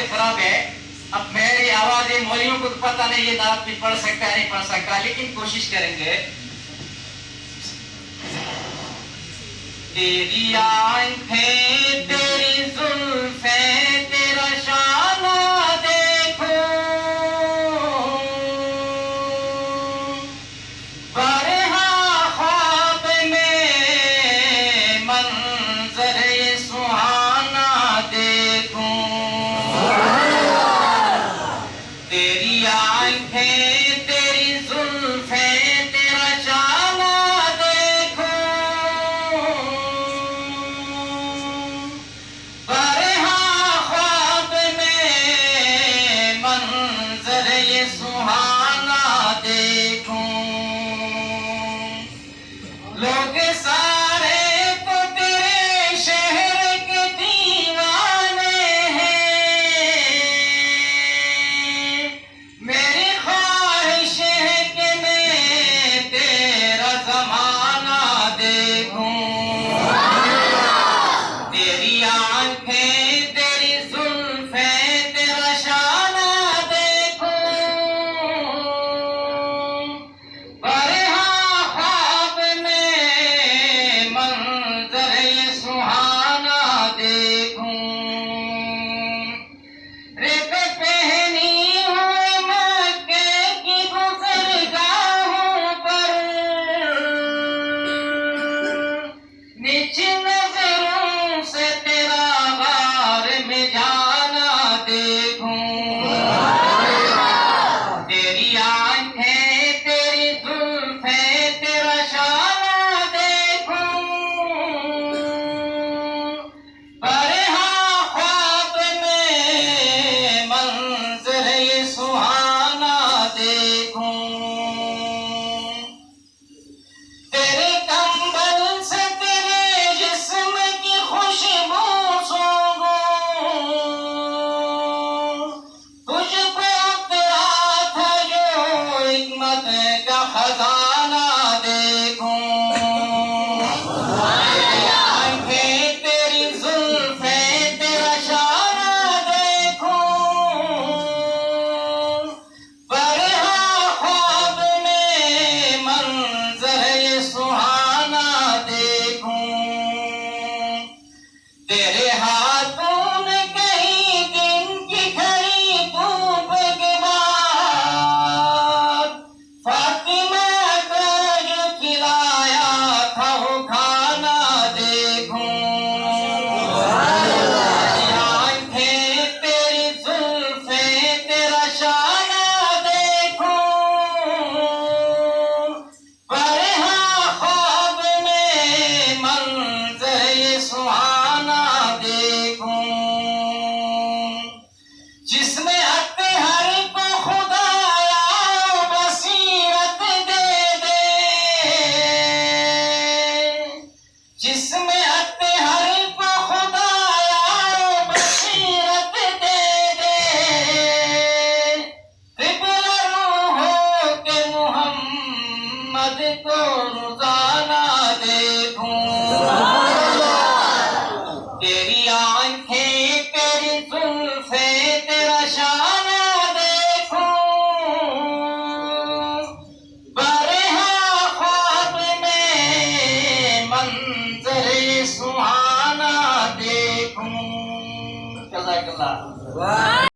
तबीयत खराब है। अब मेरी आवाज है, मौलियों को तो पता नहीं ये नात भी पढ़ सकता है नहीं पढ़ सकता, लेकिन कोशिश करेंगे। तेरी आंखें तेरी जुल्फें तेरा शाना देखो, बरहा ख्वाब में मंजर ये सुहाना देखूं। तेरी आंखें तेरी जुल्फें तेरा शाना देखो, बरहा ख्वाब में मंजर ये सुहाना देखूं। लोग सारे तो तेरे शहर के दीवाने हैं, मेरी ख्वाहिश है कि मैं तेरा जमाना देखूं। तेरी आंखें तेरी जुल्फें तेरा शाना देखूं, बरहा ख्वाब में मंजर ये सुहाना देखूं। रेत पहनी हुई मक्के की गुज़रगाहों पर, नीचे नजरों से तेरा गार में जाना देखूं। तेरी आंखें तेरी जुल्फें तेरा शाना देखूं, बरहा ख्वाब में मंजर ये सुहाना देखूं। तेरे कंबल से तेरे जिस्म की खुशबू सूंघूं, तुझको तेरा था जो हिकमत का खजाना देखूं। तेरी आंखें तेरी जुल्फें तेरा शाना देखूं, बरहा ख्वाब में मंजर ये सुहाना देखूं। तेरे हाथों ने कहीं दिन की खड़ी धूप के बाद फातिमा को जो खिलाया था वो खाना देखूं। तेरी आंखें तेरी जुल्फें तेरा शाना देखूं, बरहा ख्वाब में मंजर ये सुहाना देखूं। जिसमें अत्हर को खुदाया बसीरत दे दे, जिसमें अत्हर को खुदाया बसीरत दे दे, क़िबला रूहों के मुहम्मद को रोज़ाना देखूं। तेरी आंखें तेरी जुल्फें तेरा शाना देखूं, बरहा ख्वाब में मंजर ये सुहाना देखूं। जज़ाकल्लाह।